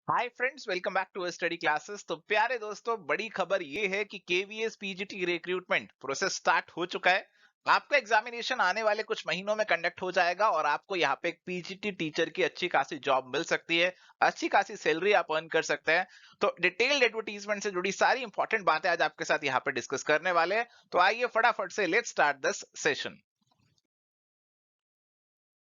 Hi friends, welcome back to study classes. तो प्यारे दोस्तों, बड़ी खबर ये है कि KVS PGT recruitment process start हो चुका है। आपका एग्जामिनेशन आने वाले कुछ महीनों में कंडक्ट हो जाएगा और आपको यहाँ पे एक पीजीटी टीचर की अच्छी खासी जॉब मिल सकती है। अच्छी खासी सैलरी आप अर्न कर सकते हैं। तो डिटेल्ड एडवर्टीजमेंट से जुड़ी सारी इंपॉर्टेंट बातें आज आपके साथ यहाँ पे डिस्कस करने वाले हैं। तो आइए फटाफट से लेट्स स्टार्ट दिस सेशन।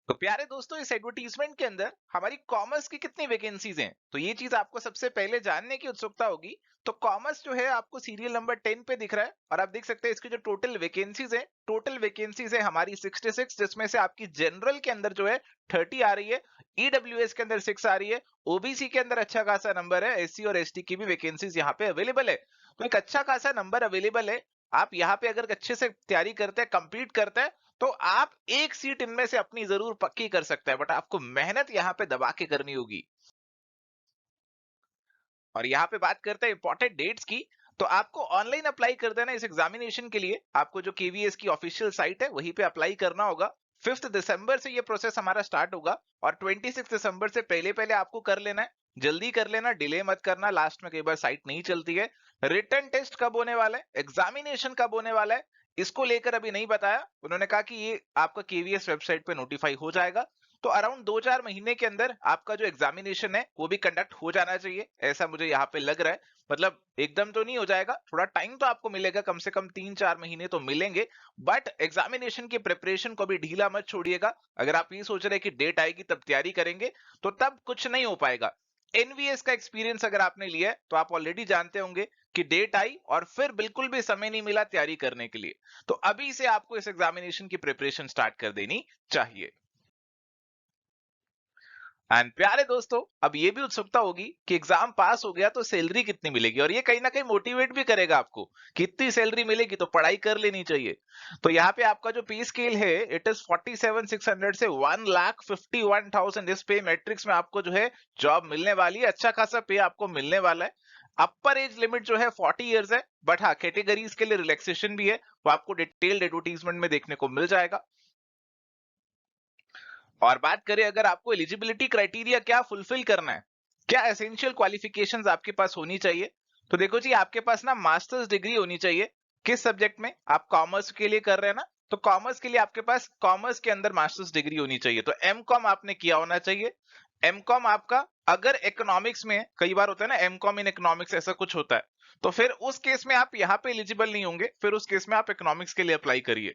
तो प्यारे दोस्तों, इस एडवर्टीजमेंट के अंदर हमारी कॉमर्स की कितनी वैकेंसीज हैं, तो ये चीज आपको सबसे पहले जानने की उत्सुकता होगी। तो कॉमर्स जो है आपको सीरियल नंबर 10 पे दिख रहा है और आप देख सकते हैं इसकी जो टोटल वैकेंसीज है हमारी 66, जिसमें से आपकी जनरल के अंदर जो है 30 आ रही है, ईडब्ल्यूएस के अंदर 6 आ रही है, ओबीसी के अंदर अच्छा खासा नंबर है, एससी और एसटी की भी वैकेंसीज यहाँ पे अवेलेबल है। तो एक अच्छा खासा नंबर अवेलेबल है। आप यहाँ पे अगर अच्छे से तैयारी करते हैं, कंप्लीट करते हैं, तो आप एक सीट इनमें से अपनी जरूर पक्की कर सकते हैं, बट आपको मेहनत यहाँ पे दबा के करनी होगी। और यहाँ पे बात करते हैं इंपॉर्टेंट डेट्स की। तो आपको ऑनलाइन अप्लाई कर देना इस एग्जामिनेशन के लिए। आपको जो केवीएस की ऑफिशियल साइट है वहीं पे अप्लाई करना होगा। 5 दिसंबर से ये प्रोसेस हमारा स्टार्ट होगा और 26 दिसंबर से पहले पहले आपको कर लेना है। जल्दी कर लेना, डिले मत करना, लास्ट में कई बार साइट नहीं चलती है। रिटन टेस्ट कब होने वाला है, एग्जामिनेशन कब होने वाला है, इसको लेकर अभी नहीं बताया। उन्होंने कहा कि ये आपका केवीएस वेबसाइट पे नोटिफाई हो जाएगा। तो अराउंड 2-4 महीने के अंदर आपका जो एग्जामिनेशन है वो भी कंडक्ट हो जाना चाहिए, ऐसा मुझे यहाँ पे लग रहा है। मतलब एकदम तो नहीं हो जाएगा, थोड़ा टाइम तो आपको मिलेगा, कम से कम 3-4 महीने तो मिलेंगे। बट एग्जामिनेशन की प्रिपरेशन को भी ढीला मत छोड़िएगा। अगर आप ये सोच रहे हैं कि डेट आएगी तब तैयारी करेंगे, तो तब कुछ नहीं हो पाएगा। एनवीएस का एक्सपीरियंस अगर आपने लिया है तो आप ऑलरेडी जानते होंगे कि डेट आई और फिर बिल्कुल भी समय नहीं मिला तैयारी करने के लिए। तो अभी से आपको इस एग्जामिनेशन की प्रिपरेशन स्टार्ट कर देनी चाहिए। एंड प्यारे दोस्तों, अब ये भी उत्सुकता होगी कि एग्जाम पास हो गया तो सैलरी कितनी मिलेगी, और ये कहीं ना कहीं मोटिवेट भी करेगा आपको कि इतनी सैलरी मिलेगी तो पढ़ाई कर लेनी चाहिए। तो यहाँ पे आपका जो पे स्केल है इट इज 47,600 से 1,51,000। इस पे मैट्रिक्स में आपको जो है जॉब मिलने वाली है, अच्छा खासा पे आपको मिलने वाला है। अपर एज लिमिट जो है 40 इयर्स है, बट हाँ कैटेगरीज के लिए रिलैक्सेशन भी है, वो आपको डिटेल्ड एडवर्टीजमेंट में देखने को मिल जाएगा। और बात करें अगर आपको एलिजिबिलिटी क्राइटेरिया क्या फुलफिल करना है, क्या एसेंशियल क्वालिफिकेशंस आपके पास होनी चाहिए। तो देखो जी, आपके पास ना मास्टर्स डिग्री होनी चाहिए। किस सब्जेक्ट में, आप कॉमर्स के लिए कर रहे हैं ना, तो कॉमर्स के लिए आपके पास कॉमर्स के अंदर मास्टर्स डिग्री होनी चाहिए। तो एम कॉम आपने किया होना चाहिए। एम कॉम आपका अगर इकोनॉमिक्स में, कई बार होता है ना एम कॉम इन इकोनॉमिक्स ऐसा कुछ होता है, तो फिर उस केस में आप यहाँ पे एलिजिबल नहीं होंगे, फिर उस केस में आप इकोनॉमिक्स के लिए अप्लाई करिए।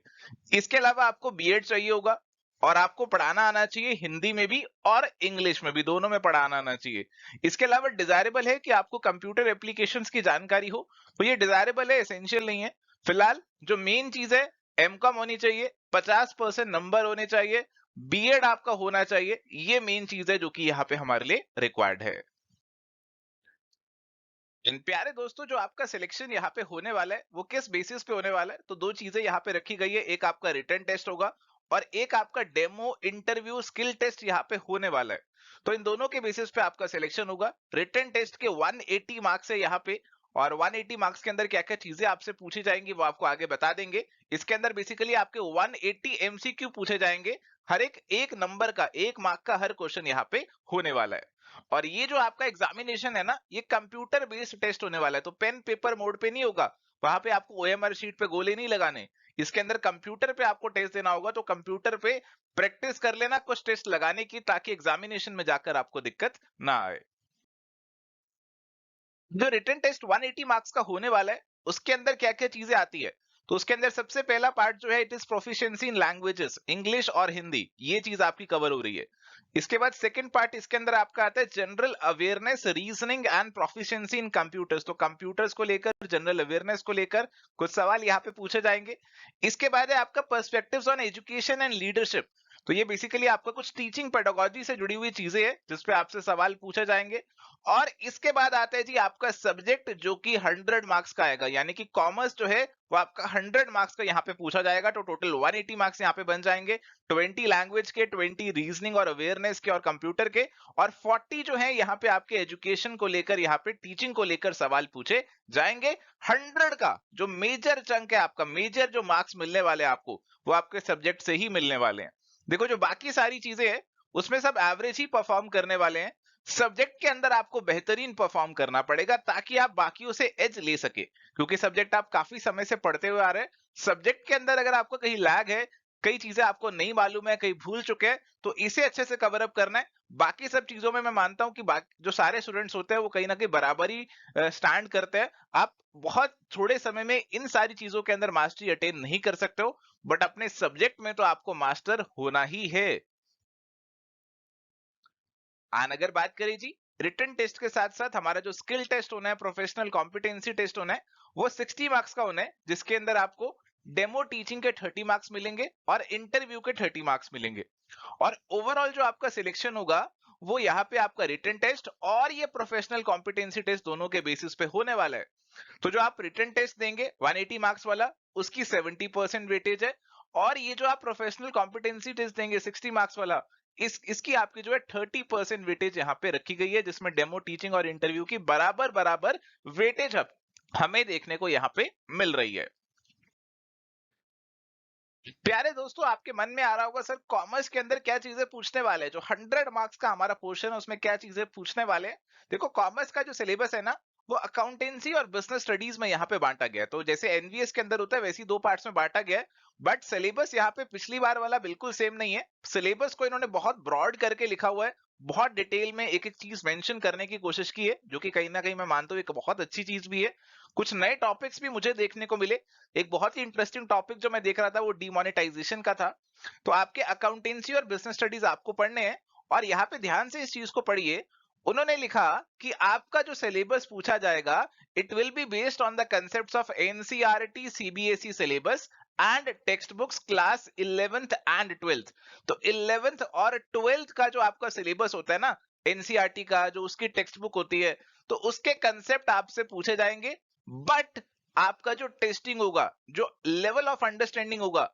इसके अलावा आपको बीएड चाहिए होगा और आपको पढ़ाना आना चाहिए हिंदी में भी और इंग्लिश में भी, दोनों में पढ़ाना आना चाहिए। इसके अलावा डिजायरेबल है कि आपको कंप्यूटर एप्लीकेशंस की जानकारी हो, तो ये डिजायरेबल है, एसेंशियल नहीं है। फिलहाल जो मेन चीज है, एमकॉम होनी चाहिए, 50% नंबर होने चाहिए, बीएड आपका होना चाहिए। ये मेन चीज है जो कि यहाँ पे हमारे लिए रिक्वायर्ड है। इन प्यारे दोस्तों, जो आपका सिलेक्शन यहाँ पे होने वाला है वो किस बेसिस पे होने वाला है, तो दो चीजें यहाँ पे रखी गई है। एक आपका रिटन टेस्ट होगा और एक आपका डेमो इंटरव्यू स्किल टेस्ट यहाँ पे होने वाला है। तो इन दोनों के बेसिस पे आपका सिलेक्शन होगा। रिटन टेस्ट के 180 मार्क्स है यहाँ पे, और 180 मार्क्स के अंदर क्या क्या चीजें आपसे पूछी जाएंगी वो आपको आगे बता देंगे। इसके अंदर बेसिकली आपके 180 एमसीक्यू पूछे जाएंगे। हर एक एक नंबर का, 1 मार्क का हर क्वेश्चन यहाँ पे होने वाला है। और ये जो आपका एग्जामिनेशन है ना, ये कंप्यूटर बेस्ड टेस्ट होने वाला है, तो पेन पेपर मोड पे नहीं होगा। वहां पे आपको ओएमआर शीट पे गोले नहीं लगाने। इसके अंदर कंप्यूटर पे आपको टेस्ट देना होगा, तो कंप्यूटर पे प्रैक्टिस कर लेना कुछ टेस्ट लगाने की, ताकि एग्जामिनेशन में जाकर आपको दिक्कत ना आए। जो रिटन टेस्ट 180 मार्क्स का होने वाला है उसके अंदर क्या क्या चीजें आती है, तो उसके अंदर सबसे पहला पार्ट जो है it is proficiency in languages, English और हिंदी, ये चीज आपकी कवर हो रही है। इसके बाद सेकंड पार्ट इसके अंदर आपका आता है general awareness, reasoning and proficiency in computers. तो कंप्यूटर्स को लेकर, जनरल अवेयरनेस को लेकर कुछ सवाल यहाँ पे पूछे जाएंगे। इसके बाद है आपका perspectives on education and leadership. तो ये बेसिकली आपका कुछ टीचिंग पेडागोजी से जुड़ी हुई चीजें हैं जिसपे आपसे सवाल पूछे जाएंगे। और इसके बाद आता है जी आपका सब्जेक्ट जो कि 100 मार्क्स का आएगा, यानी कि कॉमर्स जो है वो आपका 100 मार्क्स का यहाँ पे पूछा जाएगा। तो टोटल 180 मार्क्स यहाँ पे बन जाएंगे, 20 लैंग्वेज के, 20 रीजनिंग और अवेयरनेस के और कंप्यूटर के, और 40 जो है यहाँ पे आपके एजुकेशन को लेकर, यहाँ पे टीचिंग को लेकर सवाल पूछे जाएंगे। 100 का जो मेजर चंक है आपका, मेजर जो मार्क्स मिलने वाले हैं आपको, वो आपके सब्जेक्ट से ही मिलने वाले हैं। देखो जो बाकी सारी चीजें हैं उसमें सब एवरेज ही परफॉर्म करने वाले हैं। सब्जेक्ट के अंदर आपको बेहतरीन परफॉर्म करना पड़ेगा ताकि आप बाकियों से एज ले सके, क्योंकि सब्जेक्ट आप काफी समय से पढ़ते हुए आ रहे हैं। सब्जेक्ट के अंदर अगर आपको कहीं लैग है, कई चीजें आपको नहीं मालूम है, कहीं भूल चुके हैं, तो इसे अच्छे से कवर अप करना है। बाकी सब चीजों में मैं मानता हूं कि जो सारे स्टूडेंट्स होते हैं वो कहीं ना कहीं बराबरी स्टैंड करते हैं। आप बहुत थोड़े समय में इन सारी चीजों के अंदर मास्टरी अटेन नहीं कर सकते हो, बट अपने सब्जेक्ट में तो आपको मास्टर होना ही है। अगर बात करें जी रिटन टेस्ट के साथ साथ हमारा जो स्किल टेस्ट होना है, प्रोफेशनल कॉम्पिटेंसी टेस्ट होना है, वो 60 मार्क्स का होना है, जिसके अंदर आपको डेमो टीचिंग के 30 मार्क्स मिलेंगे और इंटरव्यू के 30 मार्क्स मिलेंगे। और ओवरऑल जो आपका सिलेक्शन होगा वो यहाँ पे आपका रिटन टेस्ट और ये प्रोफेशनल कॉम्पिटेंसी टेस्ट दोनों के बेसिस पे होने वाला है। तो जो आप रिटन टेस्ट देंगे 180 मार्क्स वाला, उसकी 70% वेटेज है। और ये जो आप प्रोफेशनल कॉम्पिटेंसी टेस्ट देंगे 60 मार्क्स वाला, इसकी आपकी जो है 30% वेटेज यहाँ पे रखी गई है, जिसमें डेमो टीचिंग और इंटरव्यू की बराबर बराबर वेटेज हमें देखने को यहाँ पे मिल रही है। प्यारे दोस्तों, आपके मन में आ रहा होगा सर कॉमर्स के अंदर क्या चीजें पूछने वाले हैं, जो 100 मार्क्स का हमारा पोर्शन है उसमें क्या चीजें पूछने वाले हैं। देखो, कॉमर्स का जो सिलेबस है ना, वो अकाउंटेंसी और बिजनेस स्टडीज में यहाँ पे बांटा गया है। तो जैसे एनवीएस के अंदर होता है वैसे ही दो पार्ट्स में बांटा गया है। बट सिलेबस यहाँ पे पिछली बार वाला बिल्कुल सेम नहीं है। सिलेबस को इन्होंने बहुत ब्रॉड करके लिखा हुआ है, बहुत डिटेल में एक एक चीज मेंशन करने की कोशिश की है, जो कि कहीं ना कहीं मैं मानता हूँ एक बहुत अच्छी चीज भी है। कुछ नए टॉपिक्स भी मुझे देखने को मिले। एक बहुत ही इंटरेस्टिंग टॉपिक जो मैं देख रहा था वो डीमोनेटाइजेशन का था। तो आपके अकाउंटेंसी और बिजनेस स्टडीज आपको पढ़ने हैं, और यहाँ पे ध्यान से इस चीज को पढ़िए। उन्होंने लिखा कि आपका जो सिलेबस पूछा जाएगा, it will be based on the concepts of NCERT CBSE syllabus and text books class 11th and 12th। तो 11th और 12th का जो आपका सिलेबस होता है ना, एनसीईआरटी का जो उसकी टेक्स्ट बुक होती है, तो उसके कंसेप्ट आपसे पूछे जाएंगे। बट आपका जो टेस्टिंग होगा, जो लेवल ऑफ अंडरस्टैंडिंग होगा,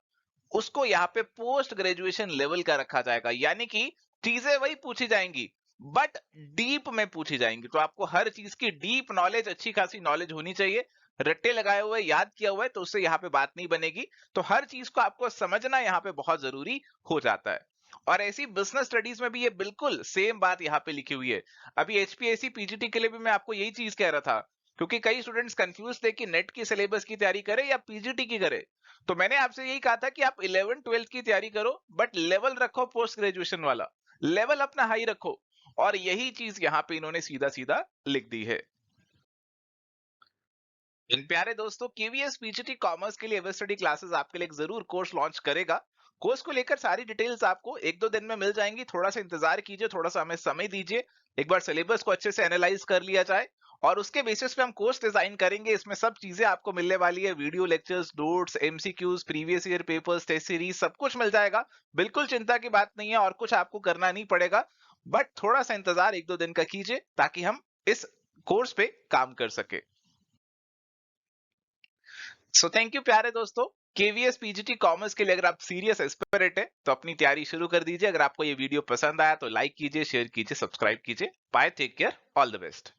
उसको यहाँ पे पोस्ट ग्रेजुएशन लेवल का रखा जाएगा। यानी कि चीजें वही पूछी जाएंगी बट डीप में पूछी जाएंगी। तो आपको हर चीज की डीप नॉलेज, अच्छी खासी नॉलेज होनी चाहिए। रट्टे लगाए हुए याद किया हुआ है तो उससे यहाँ पे बात नहीं बनेगी। तो हर चीज को आपको समझना यहाँ पे बहुत जरूरी हो जाता है। और ऐसी बिजनेस स्टडीज में भी ये बिल्कुल सेम बात यहाँ पे लिखी हुई है। अभी एचपीएससी पीजीटी के लिए भी मैं आपको यही चीज कह रहा था, क्योंकि कई स्टूडेंट्स कंफ्यूज थे कि नेट की सिलेबस की तैयारी करें या पीजीटी की करें। तो मैंने आपसे यही कहा था कि आप 11th-12th की तैयारी करो, बट लेवल रखो पोस्ट ग्रेजुएशन वाला, लेवल अपना हाई रखो। और यही चीज यहाँ पे इन्होंने सीधा सीधा लिख दी है। इन प्यारे दोस्तों, केवीएस पीजीटी कॉमर्स के लिए एवर स्टडी क्लासेस आपके लिए एक जरूर कोर्स लॉन्च करेगा। कोर्स को लेकर सारी डिटेल्स आपको एक दो दिन में मिल जाएंगी। थोड़ा सा इंतजार कीजिए, थोड़ा सा हमें समय दीजिए, एक बार सिलेबस को अच्छे से एनालाइज कर लिया जाए और उसके बेसिस पे हम कोर्स डिजाइन करेंगे। इसमें सब चीजें आपको मिलने वाली है, video lectures, notes, MCQs, previous year papers, test series, सब कुछ मिल जाएगा। बिल्कुल चिंता की बात नहीं है और कुछ आपको करना नहीं पड़ेगा। बट थोड़ा सा इंतजार एक दो दिन का कीजिए ताकि हम इस कोर्स पे काम कर सके। सो थैंक यू प्यारे दोस्तों। केवीएस पीजीटी कॉमर्स के लिए अगर आप सीरियस एस्पिरेंट है तो अपनी तैयारी शुरू कर दीजिए। अगर आपको ये वीडियो पसंद आया तो लाइक कीजिए, शेयर कीजिए, सब्सक्राइब कीजिए। Bye, take care, all the best.